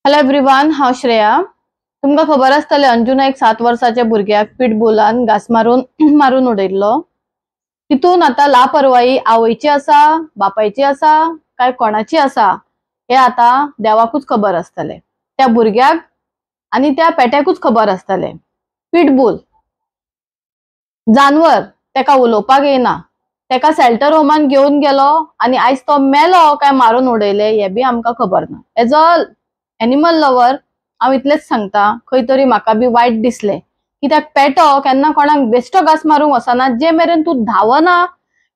Hello everyone, हांव श्रेया। तुमकां खबर आसतलें अंजुना एक 7 वर्साच्या भुरग्याक पिटबुलान घास मारून उडयल्लो। तितून आता लापरवाही आवयची आसा, बापायची आसा काय कोणाची आसा हे आता देवाकूच खबर आसतलें। त्या भुरग्याक आणि त्या पेट्याकूच खबर आसतलें। पिटबुल जानवर तेका उलोवपाक येना, तेका शेल्टर होमान घेऊन गेलो आणि आयज तो मेलो काय मारून उडयले हे बी आमकां खबर ना। एज अ एनिमल लवर हांव इतलेच सांगता, खंय तरी म्हाका बी वायट दिसले, कित्याक पेटो केन्ना कोणाक बेश्टो घास मारूंक वचना जे मेरेन तू धावना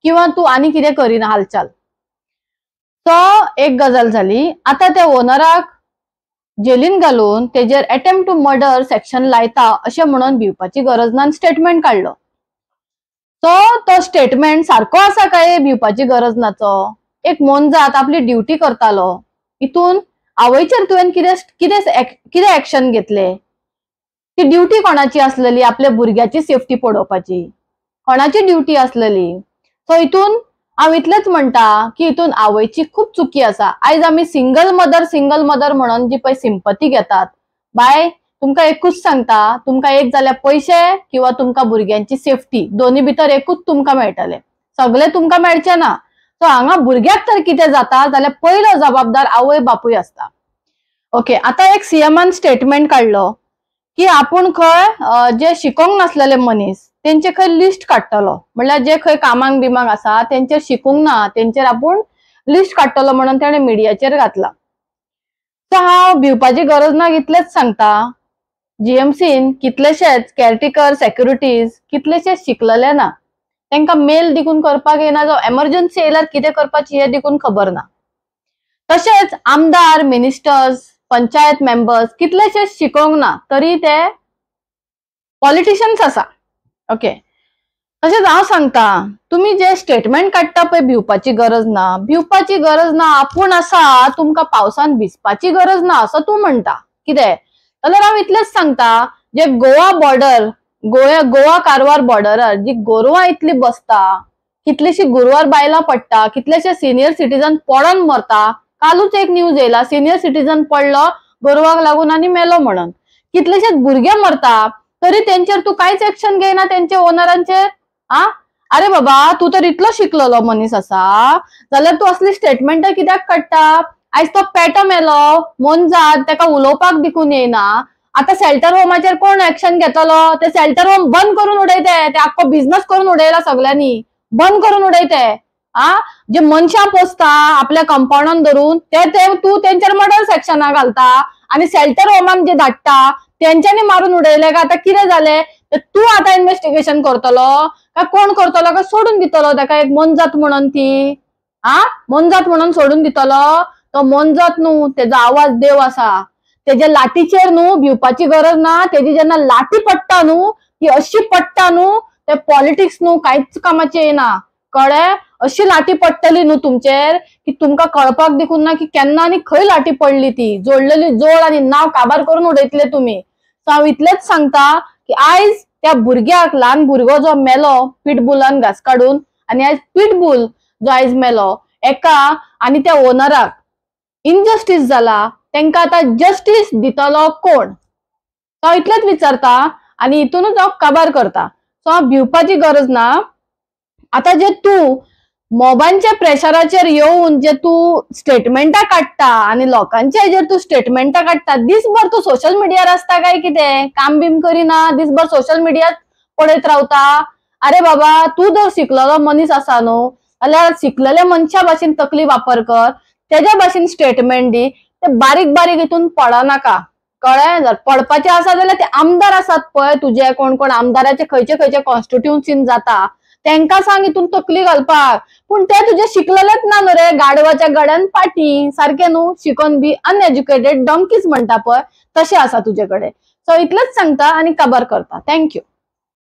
किंवा तू आनी कितें करिना हालचाल। तो एक गजाल जाली। आता त्या ओनराक जेलीन घालून तेजेर अटेम्प्ट टू मर्डर सेक्शन लायता अशें म्हणून भिवपाची गरज ना स्टेटमेंट काढलो। तो स्टेटमेंट सारको आसा काय भिवपाची गरज नाचो। एक मोनजात आपली ड्युटी करतालो, इतून आवयचेर तुवें कितें एक्शन घेतले? ती ड्युटी कोणाची आसलेली? आपल्या भुरग्याची सेफ्टी पळोवपाची कोणाची ड्युटी आसलेली? सो इतून हांव इतलेच म्हणटा की इतून आवयची खूप चुकी आसा। आयज आमी सिंगल मदर म्हणून जी पळय सिंपथी घेतात, बाय तुमकां एकूच सांगता, तुमकां एक जाल्यार पैसे किंवा तुमकां भुरग्यांची सेफ्टी दोन्ही भितर एकूच तुमकां मेळटले, सगळे तुमकां मेळचे ना। सो हांगा भुरग्याक तर कितें जाता जाल्यार पयलो जबाबदार आवय बापूय आसता। ओके, आता एक सीएमान स्टेटमेंट काढलो की आपूण खंय जे शिकोंक नासलेले मनीस तेंचे खंय लिस्ट काडटलो, म्हणल्यार जे खंय कामांक बिमांक आसा तेंचेर शिकूंक ना तेंचेर आपूण लिस्ट काडटलो म्हणून तेणे मिडियाचेर घातला। सो हांव भिवपाची गरज ना इतलेच सांगता, जीएमसीन कितलेशेच केअरटेकर सेक्युरिटीज कितलेशेच शिकलेले ना, तेंकां मेल देखून करपाक येना, जो एमर्जन्सी येयल्यार कितें करपाची हे देखून खबर ना। तशेंच आमदार, मिनिस्टर्स, पंचायत मेंबर्स कितलेशेच शिकोंक ना तरी ते पॉलिटिशियन्स आसा। ओके, तशेंच हांव सांगता, तुम्ही जे स्टेटमेंट काडटा पळय भिवपाची गरज ना, आपूण आसा, तुमकां पावसान भिजपाची गरज ना असो तू म्हणटा कितें? जाल्यार हांव इतलेच सांगता, जे गोवा बॉर्डर गोवा कारवार बॉर्डरार जी गोरवां इतली बसता, कितलीशी गुरवार बायलां पडटा, कितलेशे सिनियर सिटीजन पडून मरता। कालूच एक न्यूज येयला, सिनियर सिटीजन पडलो गोरवाक लागून आणि मेलो म्हणून। कितलेशेच भुरगे मरता तरी तेंचेर तू कांयच एक्शन घेयना, तेंचे ओनरांचेर। अरे बाबा, तू तर इतलो शिकलेलो मनीस आसा जाल्यार तू असली स्टेटमेंट कित्याक काडटा? आयज तो पेटो मेलो, मोनजात, तेका उलोवपाक देखून येयना, आता शेल्टर होमाचेर कोण एक्शन घेतलो? ते शेल्टर होम बंद करून उडयते, ते आख्खो बिझनेस करून उडयला सगळ्यांनी, बंद करून उडयते। जे मनशां पोसता आपल्या कंपाउंडान धरून ते तू तेंचेर मर्डर सेक्शनाक घालता आणि शेल्टर होमान जे धाडटा तेंच्यांनी मारून उडयले का? आता कितें जाले? तू आता इन्व्हेस्टिगेशन करतलो का कोण करतलो का सोडून दितलो तेका? एक मोनजात म्हणून ती मोनजात म्हणून सोडून दितलो? तो मोनजात न्हू, तेजो आवाज देव आसा। तेजे लाठीचेर न्हू भिवपाची गरज ना, तेजी जेन्ना लाठी पडटा न्हू ती अशी पडटा न्हू, ते पॉलिटिक्स न्हू कांयच कामाचे येना, कळ्ळें? अशी लाठी पडटली न्हू तुमचेर की तुमकां कळपाक देखून ना की केन्ना आनी खंय लाठी पडली ती। जोडलेली जोड आणि नाव काबार करून उडयतले तुम्ही। सो हांव इतलेच सांगता की आयज त्या भुरग्याक, ल्हान भुरगो जो मेलो पिटबुलान घास काडून, आणि आयज पिटबुल जो आयज मेलो, एका आणि त्या ओनराक इनजस्टिस जाला, तेंकां आता जस्टिस दितलो कोण? तो इतलेच विचारता आणि इतूनच हांव काबार करता। सो हांव भिवपाची गरज ना। आता जे तू मोबाईलच्या प्रेशराचेर येऊन जे तू स्टेटमेंटा काडटा आणि लोकांच्या हेजेर तू स्टेटमेंटा काडटा, दिसभर तू सोशल मिडियार आसता काय कितें? काम बीम करिना, दिसभर सोशल मिडिया पळयत रावता? अरे बाबा, तू जर शिकलेलो मनीस आसा न्हू जाल्यार शिकलेल्या मनशा भाशेन तकली वापर कर, तेज्या भाशेन स्टेटमेंट दी। ते बारीक बारीक हितून पडनाका, कळ्ळें? जर पडपाचे आसा जाल्यार ते आमदार आसात पळय तुझे, कोण कोण आमदाराचे खंयचे खंयचे कॉन्स्टिट्युन्सीन जाता तेंका सांग हितून तकली घालपाक। पण ते तुझे शिकलेलेच ना न्हू रे, गाडवाच्या गड्यान पाटी सारखे न्हू, शिकून बी अनएज्युकेटेड डॉंकीज म्हणटा पळय तशें आसा तुजे कडेन। सो इतलेच सांगता आणि काबार करता। थँक्यू।